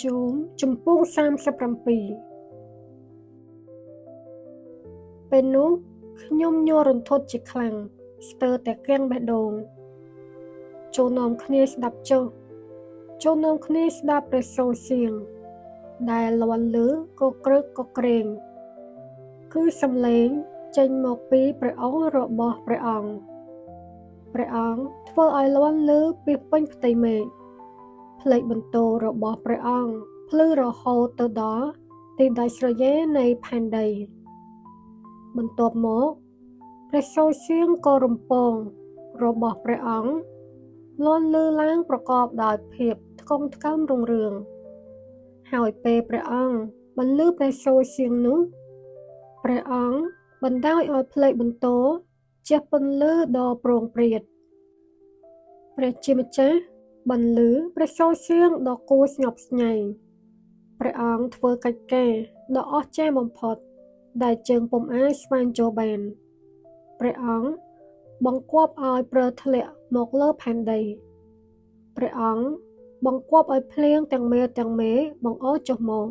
ជូមជំពូក37ពេលនោះខ្ញុំញ័ររន្ធត់ជាខ្លាំងស្ទើរតែក្រាំងបេះដូងចូលនាំគ្នាស្ដាប់ចុះចូលនាំគ្នាស្ដាប់ព្រះសូរសៀងដែលលាន់ឮក៏ក្រឹកក៏ក្រែងគឺសំឡេងចេញមកពីព្រះអង្គរបស់ព្រះអង្គធ្វើឲ្យលាន់ឮពីពេញផ្ទៃមេឃផ្លេកបន្ទោរបស់ព្រះអង្គភ្លឺរហូតទៅដល់ទីដាច់ស្រយាលនៃផែនដីបន្ទាប់មកព្រះសូរសៀងក៏រំពងរបស់ព្រះអង្គលាន់ឮឡើងប្រកបដោយភាពថ្កុំថ្កើងរុងរឿងហើយពេលព្រះអង្គបន្លឺព្រះសូរសៀងនោះព្រះអង្គបណ្ដោយឲ្យផ្លេកបន្ទោជះពន្លឺដ៏ប្រងព្រាតព្រះជាម្ចាស់បន្លឺព្រះសូរសៀងដ៏គួរស្ញប់ស្ញែងព្រះអង្គធ្វើកិច្ចការដ៏អស្ចារ្យបំផុតដែលជើងពុំអាចស្វែងចូលបានព្រះអង្គបង្គាប់ឲ្យព្រើធ្លាក់មកលើផែនដីព្រះអង្គបង្គាប់ឲ្យភ្លៀងទាំងមេបង្អុរចុះមក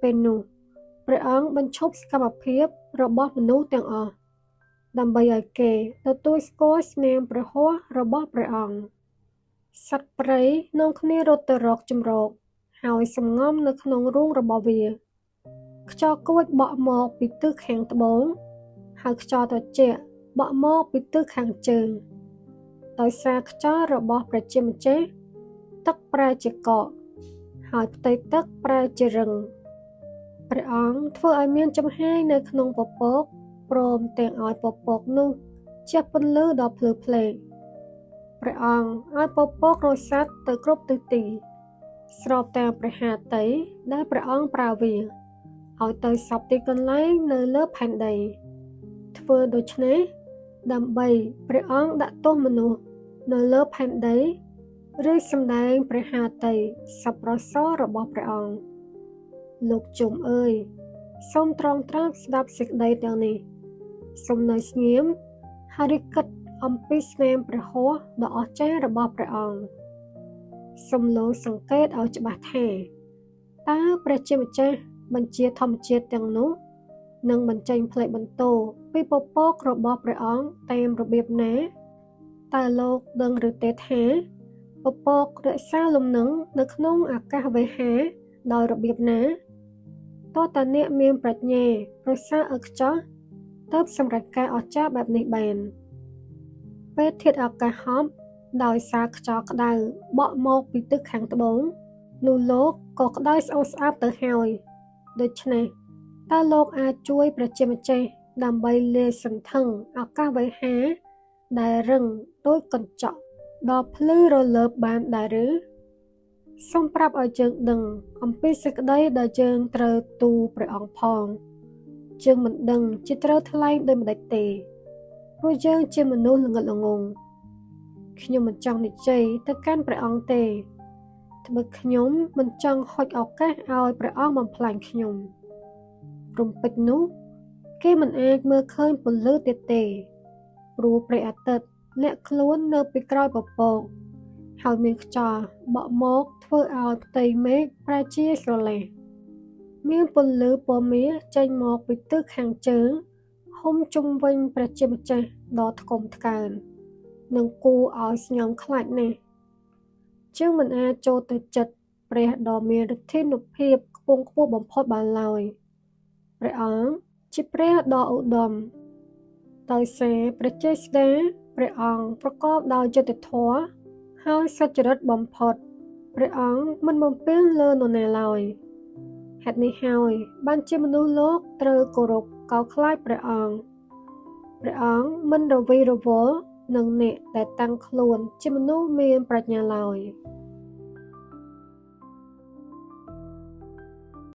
ពេលនោះព្រះអង្គបញ្ឈប់សកម្មភាពរបស់មនុស្សទាំងអស់ដើម្បីឲ្យគេទទួលស្គាល់ស្នាមព្រះហស្ថរបស់ព្រះអង្គសត្វព្រៃនាំគ្នារត់ទៅរកជម្រកហើយសំងំនៅក្នុងរូងរបស់វាខ្យល់គួចបក់មកពីទិសខាងត្បូងហើយខ្យល់ត្រជាក់បក់មកពីទិសខាងជើងដោយសារខ្យល់របស់ព្រះជាម្ចាស់ទឹកប្រែជាកកហើយផ្ទៃទឹកប្រែជារឹងព្រះអង្គធ្វើឲ្យមានចំហាយនៅក្នុងពពកព្រមទាំងឲ្យពពកនោះជះពន្លឺដ៏ភ្លឺផ្លេកព្រះអង្គឲ្យពពករសាត់ទៅគ្រប់ទិសទីស្របតាមព្រះハតីដែលព្រះអង្គប្រើវាឲ្យទៅសពទីកន្លែងនៅលើផែនដីធ្វើដូច្នេះដើម្បីព្រះអង្គដាក់ទោសមនុស្សនៅលើផែនដីឬសម្ដែងព្រះハតីសប្បុរសរបស់ព្រះអង្គលោកជុំអើយសូមត្រង់ត្រាប់ស្ដាប់សេចក្តីទាំងនេះសូមនៅស្ងៀមហើយរិះគិតអំពីស្នាមព្រះហស្ថដ៏អស្ចារ្យរបស់ព្រះអង្គសូមលោកសង្កេតឲ្យច្បាស់ថាតើព្រះជាម្ចាស់បញ្ជាធម្មជាតិទាំងនោះនឹងបញ្ចេញផ្លេកបន្ទោពីពពករបស់ព្រះអង្គតាមរបៀបណាតើលោកដឹងឬទេថាពពករក្សាលំនឹងនៅក្នុងអាកាសវេហាដោយរបៀបណាតើតាអ្នកមានប្រាជ្ញាប្រសើរឥតខ្ចោះទើបសម្រេចការអស្ចារ្យបែបនេះបានពេលធាតុអាកាសហប់ដោយសារខ្យល់ក្តៅបក់មកពីទិសខាងត្បូងនោះលោកក៏ក្តៅស្អុះស្អាប់ទៅហើយដូច្នេះតើលោកអាចជួយព្រះជាម្ចាស់ដើម្បីលាយសន្ធឹងអាកាសវេហាដែលរឹងដូចកញ្ចក់ដ៏ភ្លឺរលើបបានដែរឬសូមប្រាប់ឲ្យយើងដឹងអំពីសេចក្តីដែលយើងត្រូវទូលព្រះអង្គផងយើងមិនដឹងជាត្រូវថ្លែងដូចម្តេចទេព្រោះយើងជាមនុស្សល្ងិតល្ងង់ខ្ញុំមិនចង់និយាយទៅកាន់ព្រះអង្គទេត្បិតខ្ញុំមិនចង់ហុចឱកាសឲ្យព្រះអង្គបំផ្លាញខ្ញុំរំពេចនោះគេមិនអាចមើលឃើញពន្លឺទៀតទេព្រោះព្រះអាទិត្យលាក់ខ្លួននៅពីក្រោយពពកហើយមានខ្យល់បក់មកធ្វើឲ្យផ្ទៃមេឃប្រែជាស្រឡះមានពន្លឺពណ៌មាសចេញមកពីទិសខាងជើងហុំជុំវិញព្រះជាម្ចាស់ដ៏ថ្កុំថ្កើងនិងគួរឲ្យស្ញំខ្លាចណាស់យើងមិនអាចចូលទៅចិត្តព្រះដ៏មានឫទ្ធានុភាពខ្ពង់ខ្ពស់បំផុតបានឡើយព្រះអង្គជាព្រះដ៏ឧត្តមដោយសារព្រះចេស្តាព្រះអង្គប្រកបដោយយុត្តិធម៌ហើយសុចរិតបំផុតព្រះអង្គមិនបំពានលើនរណាឡើយហេតុនេះហើយបានជាមនុស្សលោកត្រូវគោរពកោតខ្លាចព្រះអង្គមិនរវីរវល់នឹងអ្នកដែលតាំងខ្លួនជាមនុស្សមានប្រាជ្ញាឡើយ